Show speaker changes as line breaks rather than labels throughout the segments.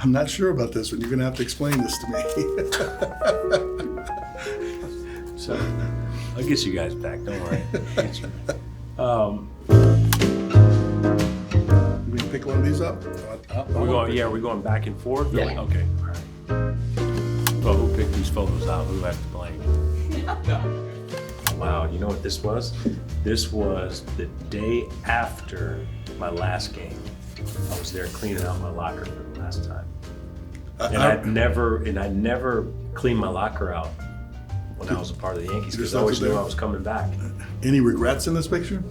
I'm not sure about this one. You're going to have to explain this to me.
So I'll get you guys back. Don't worry.
We can pick one of these up?
We're going back and forth?
Yeah.
Okay. All right. Well, who picked these photos out? Who has to blame? Wow, you know what this was? This was the day after my last game. I was there cleaning out my locker for the last time. And I'd never cleaned my locker out when I was a part of the Yankees because I always knew I was coming back.
Any regrets in this picture?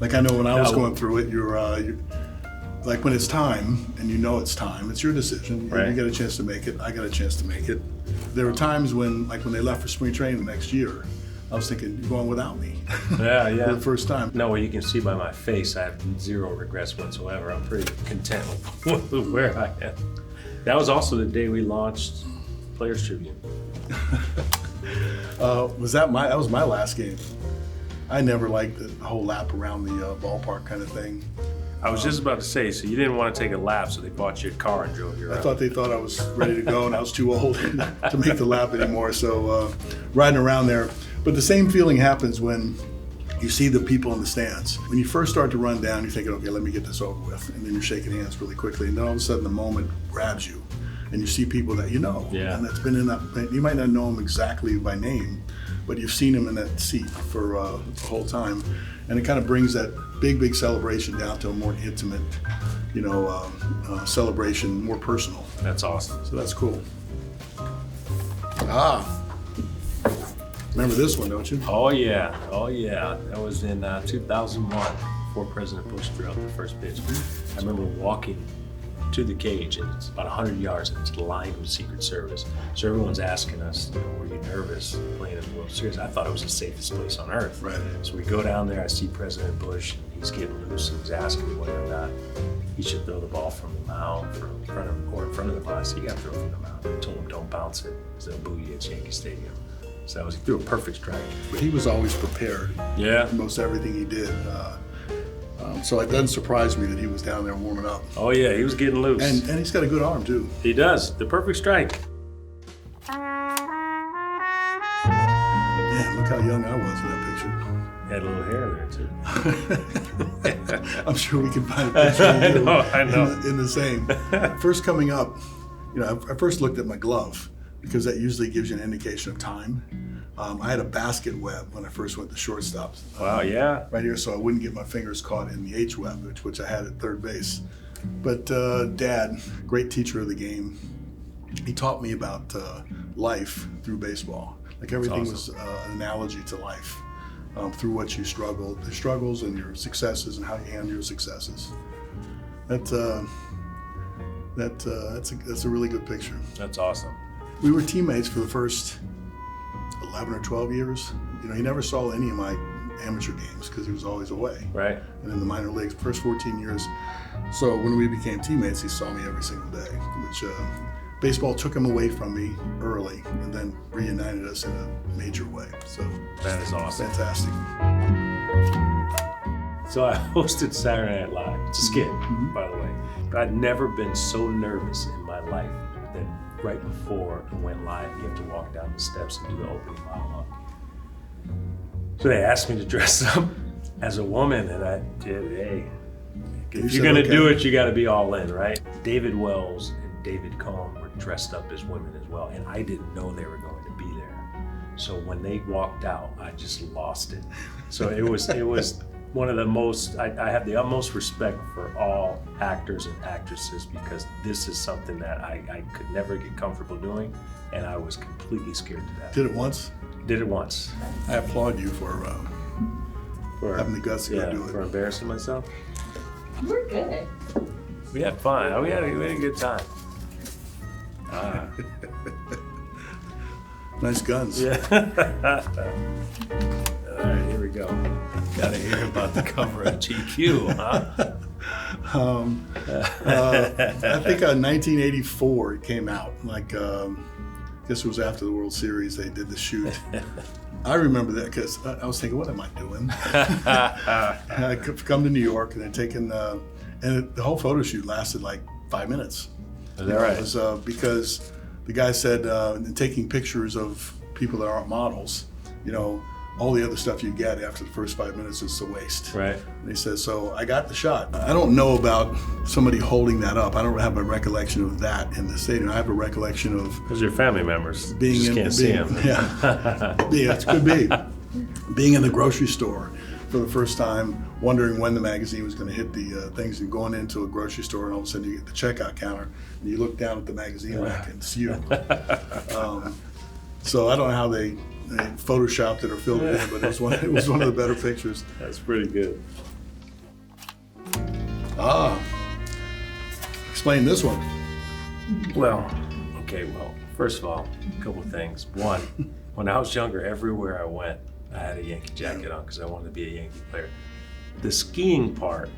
Like I know when I was going through it, you're like when it's time and you know it's time, it's your decision.
Right.
You get a chance to make it. I got a chance to make it. There were times when, like when they left for spring training the next year, I was thinking, you're going without me.
Yeah.
For the first time.
No, well, you can see by my face, I have 0 regrets whatsoever. I'm pretty content with where I am. That was also the day we launched Players Tribune.
That was my last game. I never liked the whole lap around the ballpark kind of thing.
I was just about to say, so you didn't want to take a lap, so they bought you a car and drove you around.
I thought they thought I was ready to go and I was too old to make the lap anymore, so riding around there. But the same feeling happens when you see the people in the stands. When you first start to run down, you're thinking, okay, let me get this over with. And then you're shaking hands really quickly. And then all of a sudden the moment grabs you and you see people that you know.
Yeah.
And that's been in that, you might not know them exactly by name, but you've seen them in that seat for the whole time. And it kind of brings that big celebration down to a more intimate, celebration, more personal.
That's awesome.
So that's cool. Remember this one, don't you?
Oh yeah. That was in 2001, before President Bush threw out the first pitch. I remember walking to the cage, and it's about 100 yards, and it's lined with Secret Service. So everyone's asking us, were you nervous playing in the World Series? I thought it was the safest place on earth.
Right.
So we go down there, I see President Bush, and he's getting loose, and he's asking me whether or not he should throw the ball from the mound, in front of the mound. I said, you got to throw it from the mound. I told him, don't bounce it, because they'll boo you at Yankee Stadium. So he threw a perfect strike.
But he was always prepared.
Yeah.
For most everything he did. So it doesn't surprise me that he was down there warming up.
Oh yeah, he was getting loose.
And he's got a good arm too.
He does. The perfect strike.
Man, look how young I was in that picture.
Had a little hair there too.
I'm sure we can find a picture of you
I know.
In the same. First coming up, I first looked at my glove because that usually gives you an indication of time. I had a basket web when I first went to shortstop.
Wow, yeah.
Right here, so I wouldn't get my fingers caught in the H web, which I had at third base. But Dad, great teacher of the game, he taught me about life through baseball. Like everything
awesome.
was an analogy to life through what you struggled, the struggles and your successes and how you handle your successes. That's a really good picture.
That's awesome.
We were teammates for the first 11 or 12 years. He never saw any of my amateur games because he was always away.
Right.
And in the minor leagues, first 14 years. So when we became teammates, he saw me every single day, which baseball took him away from me early and then reunited us in a major way. So
That is awesome.
fantastic.
So I hosted Saturday Night Live. It's a skit, by the way. But I'd never been so nervous in my life that right before it went live, you have to walk down the steps and do the opening monologue. So they asked me to dress up as a woman, and I did. Hey, if you're gonna do it, you got to be all in, right? David Wells and David Cohn were dressed up as women as well, and I didn't know they were going to be there. So when they walked out, I just lost it. So it was one of the most. I have the utmost respect for all actors and actresses because this is something that I could never get comfortable doing, and I was completely scared to death.
Did it once?
Did it once.
I applaud you for having the guts to go do it.
For embarrassing myself.
We're good.
We had fun. We had a good time.
Nice guns.
Yeah. All right, here we go. Gotta hear about the cover of GQ, huh?
I think 1984 it came out. I guess it was after the World Series they did the shoot. I remember that because I was thinking, what am I doing? I could come to New York and then taking, and the whole photo shoot lasted like 5 minutes.
Is that right?
It was because the guy said taking pictures of people that aren't models, all the other stuff you get after the first 5 minutes is a waste.
Right.
And he says, so I got the shot. I don't know about somebody holding that up. I don't have a recollection of that in the stadium. I have a recollection of
Because your family members
being
just
in,
can't see them.
Yeah, it could be. Being in the grocery store for the first time, wondering when the magazine was going to hit the things, and going into a grocery store, and all of a sudden you get the checkout counter, and you look down at the magazine rack, and it's you. So I don't know how they photoshopped it or filled it in, but it was one of the better pictures.
That's pretty good.
Explain this one.
Well, first of all, a couple of things. One, when I was younger, everywhere I went, I had a Yankee jacket on because I wanted to be a Yankee player. The skiing part,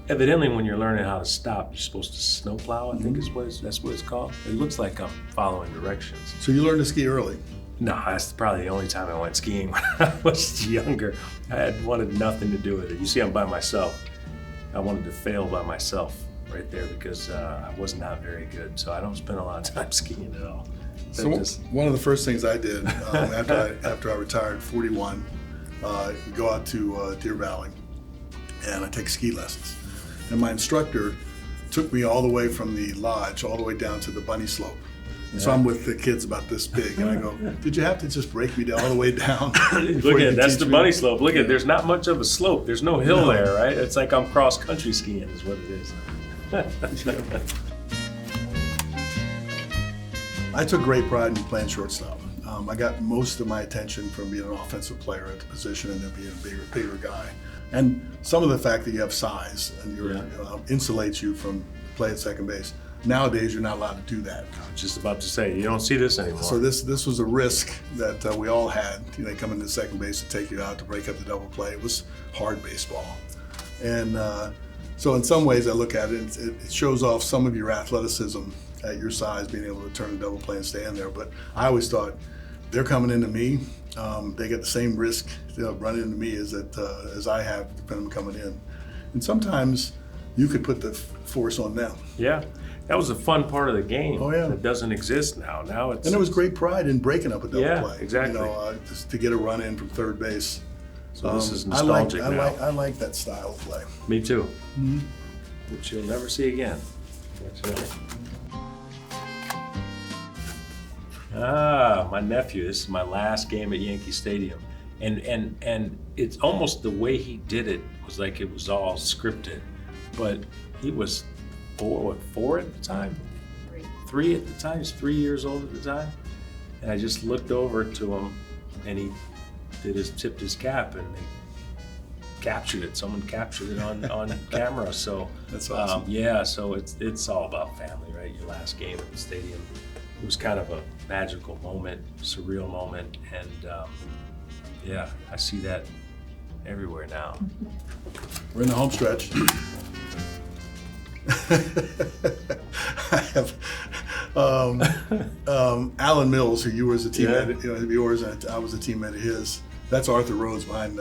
evidently when you're learning how to stop, you're supposed to snowplow, I think that's what it's called. It looks like I'm following directions.
So you learned to ski early.
No, that's probably the only time I went skiing when I was younger. I wanted nothing to do with it. You see, I'm by myself. I wanted to fail by myself right there because I was not very good. So I don't spend a lot of time skiing at all.
So one of the first things I did after I retired, 41, go out to Deer Valley, and I take ski lessons. And my instructor took me all the way from the lodge all the way down to the bunny slope. And so I'm with the kids about this big, and I go, did you have to just break me down all the way down?
Look at that's the bunny slope. Look at there's not much of a slope. There's no hill there, right? It's like I'm cross country skiing is what it is.
I took great pride in playing shortstop. I got most of my attention from being an offensive player at the position and then being a bigger guy. And some of the fact that you have size and insulates you from play at second base. Nowadays, you're not allowed to do that.
I was just about to say, you don't see this anymore.
So this was a risk that we all had. They come into second base to take you out to break up the double play. It was hard baseball. And so in some ways I look at it, it shows off some of your athleticism at your size, being able to turn a double play and stay in there. But I always thought, they're coming into me, they get the same risk running into me as I have depending on coming in. And sometimes you could put the force on them.
Yeah, that was a fun part of the game.
Oh, yeah.
That doesn't exist now. Now it's...
And there was great pride in breaking up a double play.
Exactly.
Just to get a run in from third base.
So this is nostalgic now.
I like that style of play.
Me too. Mm-hmm. Which you'll never see again. My nephew. This is my last game at Yankee Stadium, and it's almost the way he did it was like it was all scripted. But he was four at the time? Three at the time. He was 3 years old at the time, and I just looked over to him, and he tipped his cap, and they captured it. Someone captured it on camera. So
that's awesome.
So it's all about family, right? Your last game at the stadium. It was kind of a magical moment, surreal moment, and I see that everywhere now.
We're in the home stretch. I have Alan Mills, who you were as a teammate of yours, and I was a teammate of his. That's Arthur Rhodes behind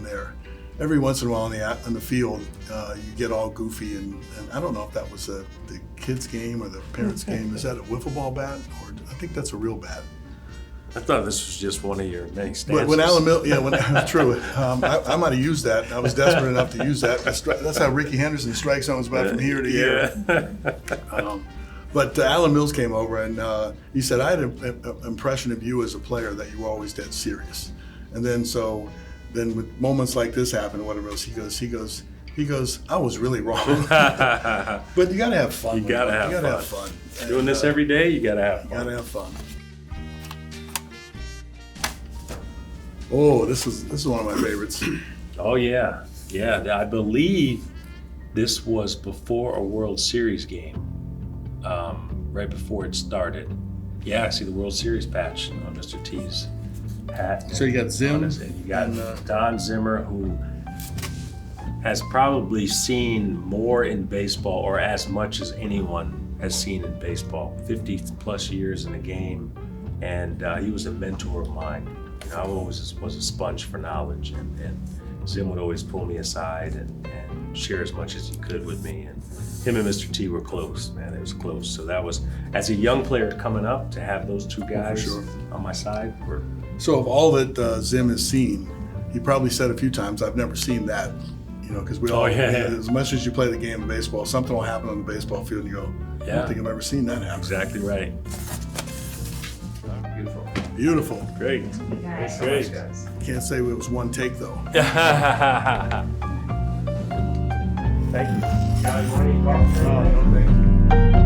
there. Every once in a while on the field, you get all goofy, and I don't know if that was the kids' game or the parents' game. Is that a wiffle ball bat, or I think that's a real bat?
I thought this was just one of your many stances.
But when Alan Mills, true. I might have used that. I was desperate enough to use that. That's how Ricky Henderson strikes zones about from here to here. But Alan Mills came over, and he said, I had an impression of you as a player that you were always dead serious. And then with moments like this happen, or whatever else, he goes, I was really wrong. But you gotta have fun.
You gotta have fun. Doing this every day, you gotta have fun.
You gotta have fun. Oh, this is one of my favorites.
Oh yeah. I believe this was before a World Series game, right before it started. Yeah, I see the World Series patch on Mr. T's hat.
So you got Zim,
and you got Don Zimmer, who has probably seen more in baseball, or as much as anyone has seen in baseball, 50 plus years in the game, and he was a mentor of mine. I always was a sponge for knowledge, and Zim would always pull me aside and share as much as he could with me. And him and Mr. T were close, man. It was close. So that was, as a young player coming up, to have those two guys
sure.
on my side were.
So of all that Zim has seen, he probably said a few times, "I've never seen that." You know, because we all, as much as you play the game of baseball, something will happen on the baseball field, and you go, "I don't think I've ever seen that happen."
Exactly right.
Beautiful.
Beautiful.
Great.
Nice.
Great.
Guys.
Can't say it was one take though.
Thank you.
Got any coffee?
Oh, no, thank you.